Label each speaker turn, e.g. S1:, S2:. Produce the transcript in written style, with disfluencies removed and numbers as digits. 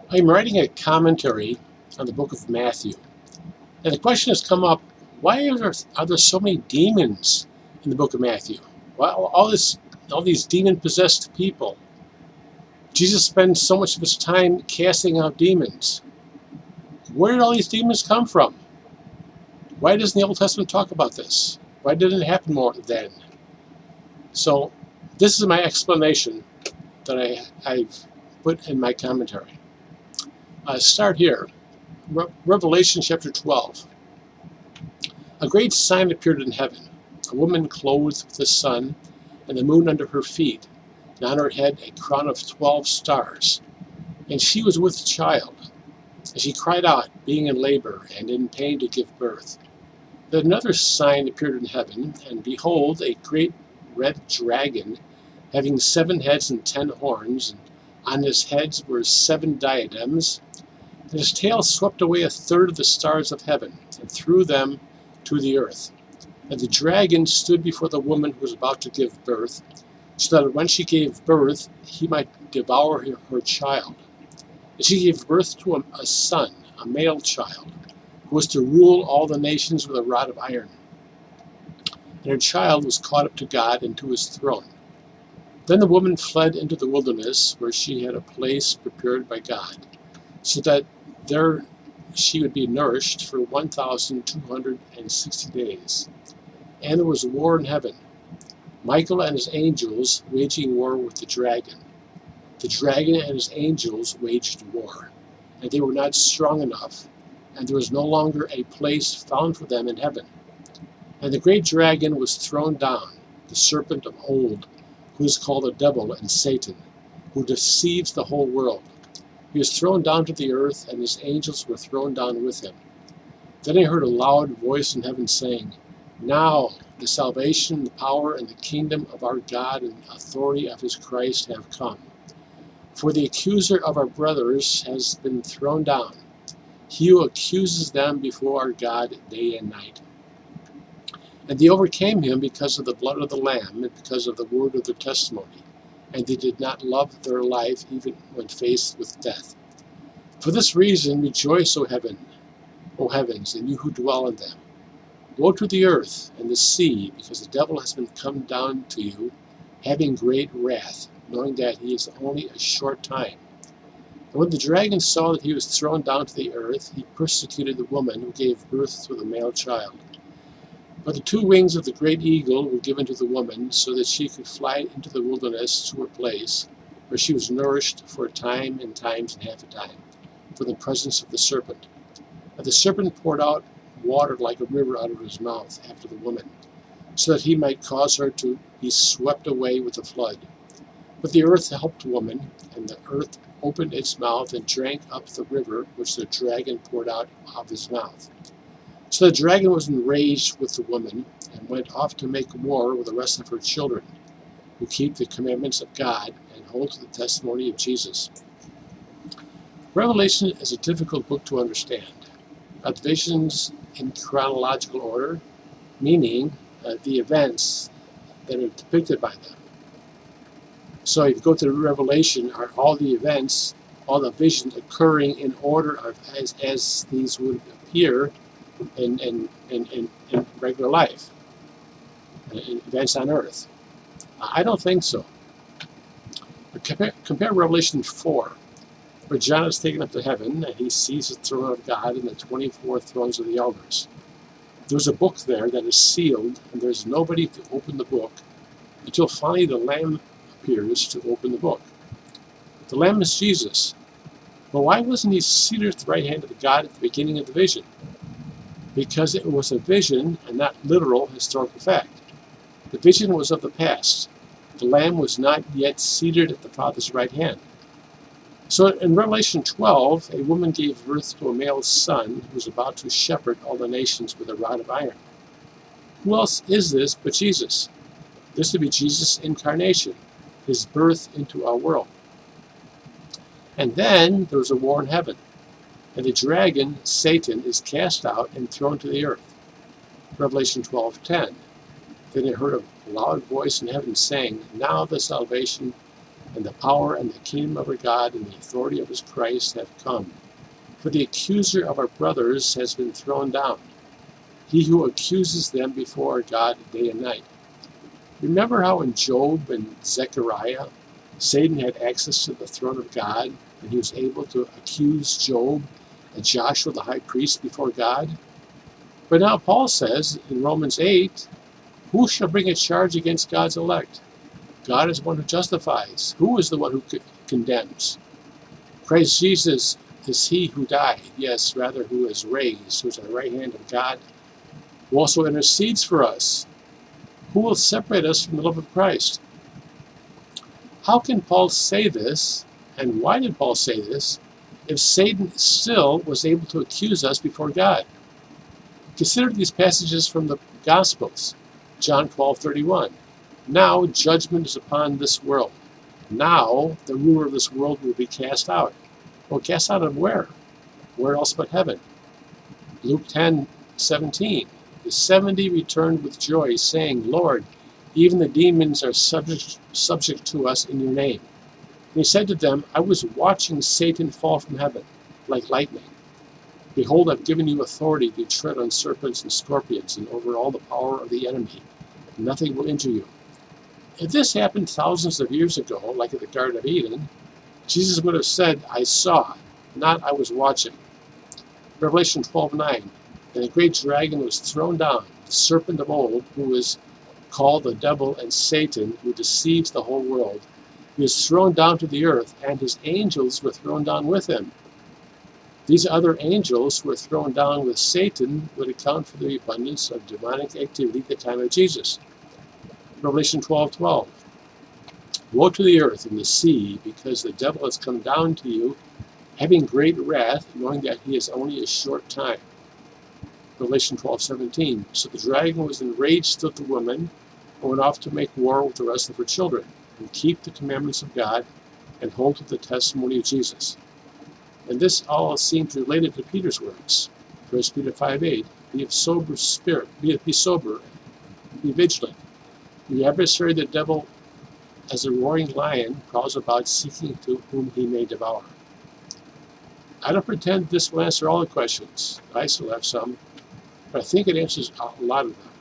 S1: I'm writing a commentary on the book of Matthew, and the question has come up: why are there so many demons in the book of Matthew? Well, all these demon-possessed people. Jesus spends so much of his time casting out demons. Where did all these demons come from? Why doesn't the Old Testament talk about this? Why didn't it happen more then? So, this is my explanation that I've put in my commentary. Start here. Revelation chapter 12. A great sign appeared in heaven, a woman clothed with the sun and the moon under her feet, and on her head a crown of 12 stars. And she was with child, and she cried out, being in labor and in pain to give birth. Then another sign appeared in heaven, and behold, a great red dragon, having 7 heads and 10 horns, and on his heads were 7 diadems, and his tail swept away a third of the stars of heaven, and threw them to the earth. And the dragon stood before the woman who was about to give birth, so that when she gave birth, he might devour her child. And she gave birth to a son, a male child, who was to rule all the nations with a rod of iron. And her child was caught up to God and to his throne. Then the woman fled into the wilderness, where she had a place prepared by God, so that there she would be nourished for 1,260 days. And there was war in heaven, Michael and his angels waging war with the dragon. The dragon and his angels waged war, and they were not strong enough, and there was no longer a place found for them in heaven. And the great dragon was thrown down, the serpent of old, who is called the devil and Satan, who deceives the whole world. He was thrown down to the earth, and his angels were thrown down with him. Then I heard a loud voice in heaven saying, Now the salvation, the power, and the kingdom of our God and the authority of his Christ have come. For the accuser of our brothers has been thrown down, he who accuses them before our God day and night. And they overcame him because of the blood of the Lamb and because of the word of their testimony. And they did not love their life even when faced with death. For this reason, rejoice, O heavens, and you who dwell in them. Woe to the earth and the sea, because the devil has been come down to you, having great wrath, knowing that he is only a short time. And when the dragon saw that he was thrown down to the earth, he persecuted the woman who gave birth to the male child. But the 2 wings of the great eagle were given to the woman, so that she could fly into the wilderness to her place, where she was nourished for a time and times and half a time, from the presence of the serpent. And the serpent poured out water like a river out of his mouth after the woman, so that he might cause her to be swept away with the flood. But the earth helped the woman, and the earth opened its mouth and drank up the river which the dragon poured out of his mouth. So the dragon was enraged with the woman, and went off to make war with the rest of her children, who keep the commandments of God and hold to the testimony of Jesus. Revelation is a difficult book to understand. Divisions in chronological order, meaning the events that are depicted by them. So if you go to Revelation, are all the events, all the visions occurring in order of as these would appear in regular life, in events on earth? I don't think so. Compare Revelation 4, where John is taken up to heaven, and he sees the throne of God and the 24 thrones of the elders. There's a book there that is sealed, and there's nobody to open the book until finally the Lamb appears to open the book. The Lamb is Jesus. But why wasn't he seated at the right hand of God at the beginning of the vision? Because it was a vision and not literal historical fact. The vision was of the past. The Lamb was not yet seated at the Father's right hand. So in Revelation 12, a woman gave birth to a male son who was about to shepherd all the nations with a rod of iron. Who else is this but Jesus? This would be Jesus' incarnation, his birth into our world. And then there was a war in heaven, and the dragon, Satan, is cast out and thrown to the earth. Revelation 12:10. Then I heard a loud voice in heaven saying, Now the salvation and the power and the kingdom of our God and the authority of his Christ have come. For the accuser of our brothers has been thrown down, he who accuses them before our God day and night. Remember how in Job and Zechariah, Satan had access to the throne of God, and he was able to accuse Job and Joshua the high priest before God? But now Paul says in Romans 8, who shall bring a charge against God's elect? God is the one who justifies. Who is the one who condemns? Christ Jesus is he who died, yes, rather who is raised, who is at the right hand of God, who also intercedes for us. Who will separate us from the love of Christ? How can Paul say this, and why did Paul say this, if Satan still was able to accuse us before God? Consider these passages from the Gospels. John 12:31. Now judgment is upon this world. Now the ruler of this world will be cast out. Well, cast out of where? Where else but heaven? Luke 10:17. The 70 returned with joy, saying, Lord, even the demons are subject to us in your name. And he said to them, I was watching Satan fall from heaven like lightning. Behold, I've given you authority to tread on serpents and scorpions and over all the power of the enemy. Nothing will injure you. If this happened thousands of years ago, like at the Garden of Eden, Jesus would have said, I saw, not I was watching. Revelation 12:9. And the great dragon was thrown down, the serpent of old, who is called the devil and Satan, who deceives the whole world. He was thrown down to the earth, and his angels were thrown down with him. These other angels who were thrown down with Satan would account for the abundance of demonic activity at the time of Jesus. Revelation 12:12. Woe to the earth and the sea, because the devil has come down to you, having great wrath, knowing that he is only a short time. Revelation 12:17. So the dragon was enraged with the woman and went off to make war with the rest of her children, and keep the commandments of God and hold to the testimony of Jesus. And this all seems related to Peter's words. 1 Peter 5:8. Be of sober spirit, be sober, be vigilant. The adversary, the devil, as a roaring lion, prowls about seeking to whom he may devour. I don't pretend this will answer all the questions. I still have some, but I think it answers a lot of them.